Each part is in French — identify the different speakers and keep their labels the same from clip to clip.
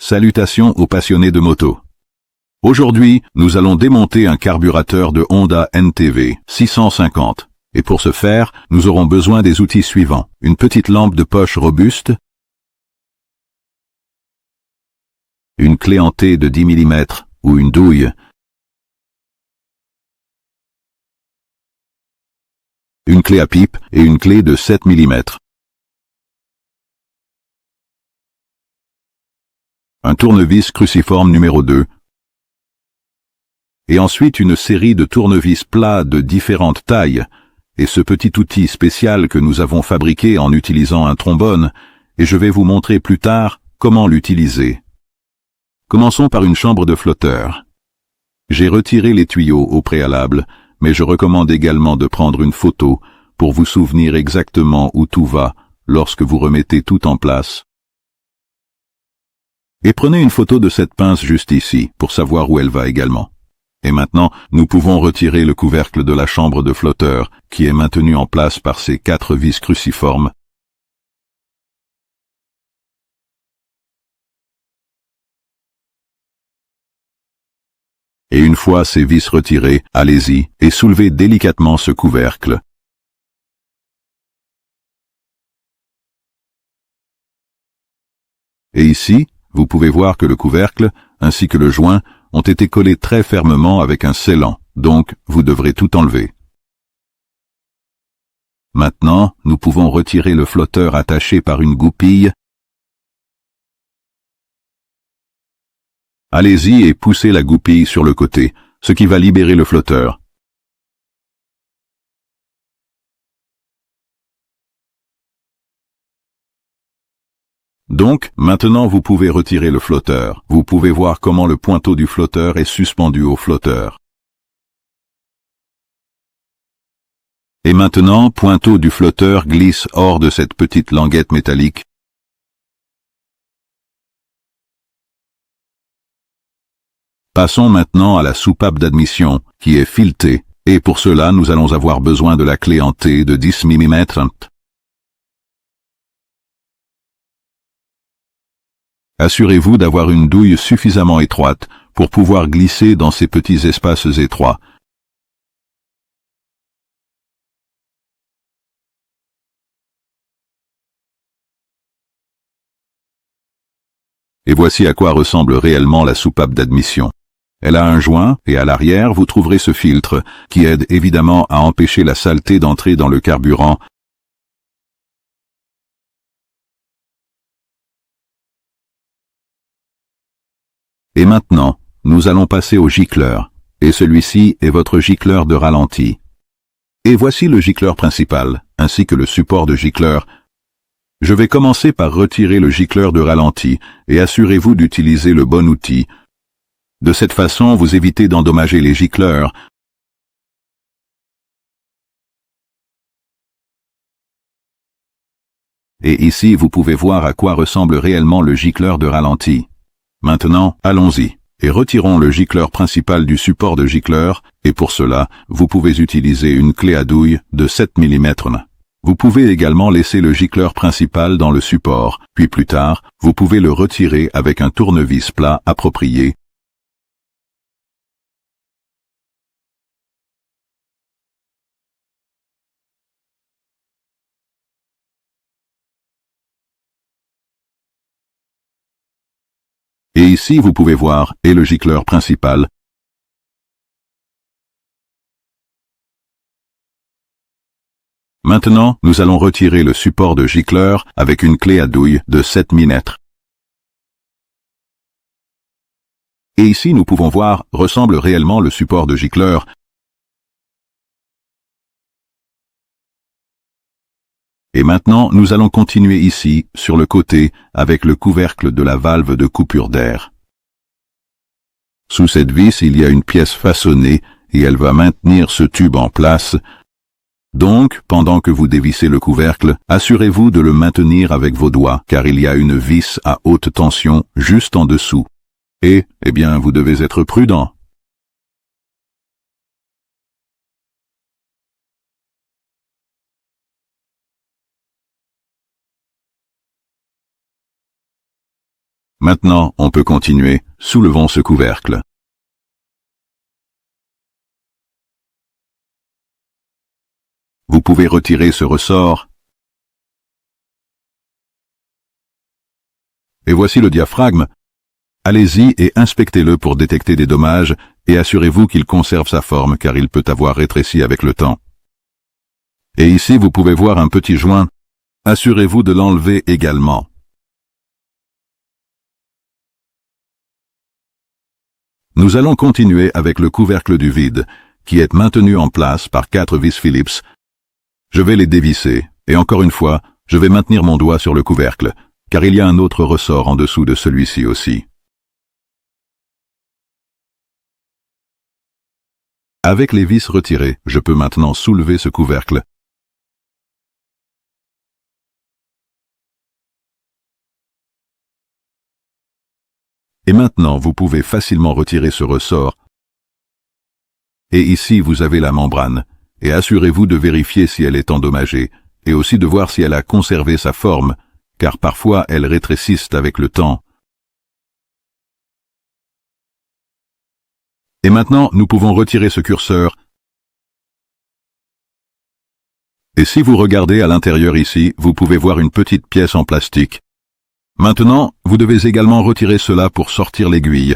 Speaker 1: Salutations aux passionnés de moto. Aujourd'hui, nous allons démonter un carburateur de Honda NTV 650. Et pour ce faire, nous aurons besoin des outils suivants. Une petite lampe de poche robuste, une clé en T de 10 mm ou une douille, une clé à pipe et une clé de 7 mm. Un tournevis cruciforme numéro 2, et ensuite une série de tournevis plats de différentes tailles, et ce petit outil spécial que nous avons fabriqué en utilisant un trombone, et je vais vous montrer plus tard comment l'utiliser. Commençons par une chambre de flotteur. J'ai retiré les tuyaux au préalable, mais je recommande également de prendre une photo pour vous souvenir exactement où tout va lorsque vous remettez tout en place. Et prenez une photo de cette pince juste ici, pour savoir où elle va également. Et maintenant, nous pouvons retirer le couvercle de la chambre de flotteur, qui est maintenu en place par ces 4 vis cruciformes. Et une fois ces vis retirées, allez-y et soulevez délicatement ce couvercle. Et ici, vous pouvez voir que le couvercle, ainsi que le joint, ont été collés très fermement avec un scellant, donc vous devrez tout enlever. Maintenant, nous pouvons retirer le flotteur attaché par une goupille. Allez-y et poussez la goupille sur le côté, ce qui va libérer le flotteur. Donc, maintenant vous pouvez retirer le flotteur. Vous pouvez voir comment le pointeau du flotteur est suspendu au flotteur. Et maintenant, pointeau du flotteur glisse hors de cette petite languette métallique. Passons maintenant à la soupape d'admission, qui est filetée, et pour cela nous allons avoir besoin de la clé en T de 10 mm. Assurez-vous d'avoir une douille suffisamment étroite pour pouvoir glisser dans ces petits espaces étroits. Et voici à quoi ressemble réellement la soupape d'admission. Elle a un joint, et à l'arrière, vous trouverez ce filtre, qui aide évidemment à empêcher la saleté d'entrer dans le carburant. Et maintenant, nous allons passer au gicleur, et celui-ci est votre gicleur de ralenti. Et voici le gicleur principal, ainsi que le support de gicleur. Je vais commencer par retirer le gicleur de ralenti, et assurez-vous d'utiliser le bon outil. De cette façon, vous évitez d'endommager les gicleurs. Et ici, vous pouvez voir à quoi ressemble réellement le gicleur de ralenti. Maintenant, allons-y, et retirons le gicleur principal du support de gicleur, et pour cela, vous pouvez utiliser une clé à douille de 7 mm. Vous pouvez également laisser le gicleur principal dans le support, puis plus tard, vous pouvez le retirer avec un tournevis plat approprié. Et ici, vous pouvez voir, et le gicleur principal. Maintenant, nous allons retirer le support de gicleur avec une clé à douille de 7 mm. Et ici, nous pouvons voir, ressemble réellement le support de gicleur. Et maintenant, nous allons continuer ici, sur le côté, avec le couvercle de la valve de coupure d'air. Sous cette vis, il y a une pièce façonnée, et elle va maintenir ce tube en place. Donc, pendant que vous dévissez le couvercle, assurez-vous de le maintenir avec vos doigts, car il y a une vis à haute tension juste en dessous. Et, eh bien, vous devez être prudent. Maintenant, on peut continuer. Soulevons ce couvercle. Vous pouvez retirer ce ressort. Et voici le diaphragme. Allez-y et inspectez-le pour détecter des dommages et assurez-vous qu'il conserve sa forme car il peut avoir rétréci avec le temps. Et ici, vous pouvez voir un petit joint. Assurez-vous de l'enlever également. Nous allons continuer avec le couvercle du vide, qui est maintenu en place par 4 vis Phillips. Je vais les dévisser, et encore une fois, je vais maintenir mon doigt sur le couvercle, car il y a un autre ressort en dessous de celui-ci aussi. Avec les vis retirées, je peux maintenant soulever ce couvercle. Et maintenant, vous pouvez facilement retirer ce ressort. Et ici, vous avez la membrane. Et assurez-vous de vérifier si elle est endommagée, et aussi de voir si elle a conservé sa forme, car parfois elles rétrécissent avec le temps. Et maintenant, nous pouvons retirer ce curseur. Et si vous regardez à l'intérieur ici, vous pouvez voir une petite pièce en plastique. Maintenant, vous devez également retirer cela pour sortir l'aiguille.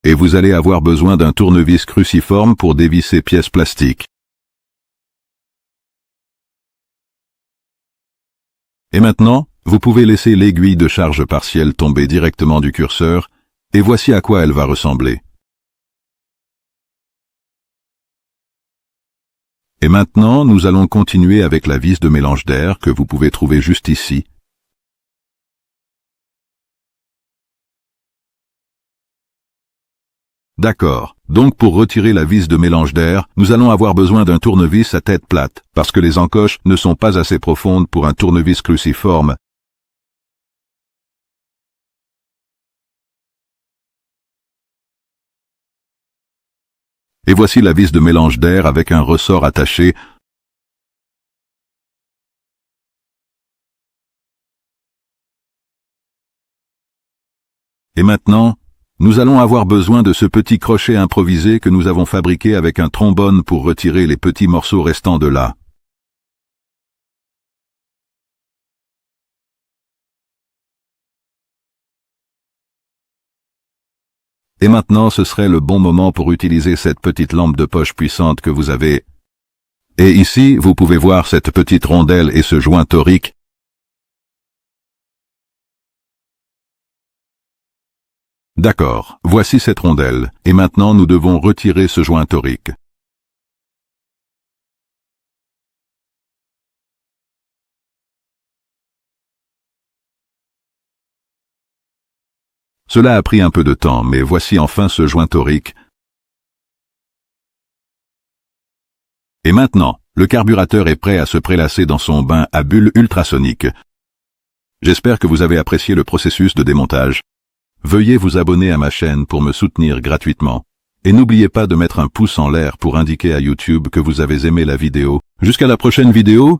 Speaker 1: Et vous allez avoir besoin d'un tournevis cruciforme pour dévisser pièces plastiques. Et maintenant, vous pouvez laisser l'aiguille de charge partielle tomber directement du curseur, et voici à quoi elle va ressembler. Et maintenant, nous allons continuer avec la vis de mélange d'air que vous pouvez trouver juste ici. D'accord. Donc pour retirer la vis de mélange d'air, nous allons avoir besoin d'un tournevis à tête plate, parce que les encoches ne sont pas assez profondes pour un tournevis cruciforme. Et voici la vis de mélange d'air avec un ressort attaché. Et maintenant, nous allons avoir besoin de ce petit crochet improvisé que nous avons fabriqué avec un trombone pour retirer les petits morceaux restants de là. Et maintenant, ce serait le bon moment pour utiliser cette petite lampe de poche puissante que vous avez. Et ici, vous pouvez voir cette petite rondelle et ce joint torique. D'accord, voici cette rondelle, et maintenant nous devons retirer ce joint torique. Cela a pris un peu de temps, mais voici enfin ce joint torique. Et maintenant, le carburateur est prêt à se prélasser dans son bain à bulles ultrasoniques. J'espère que vous avez apprécié le processus de démontage. Veuillez vous abonner à ma chaîne pour me soutenir gratuitement. Et n'oubliez pas de mettre un pouce en l'air pour indiquer à YouTube que vous avez aimé la vidéo. Jusqu'à la prochaine vidéo,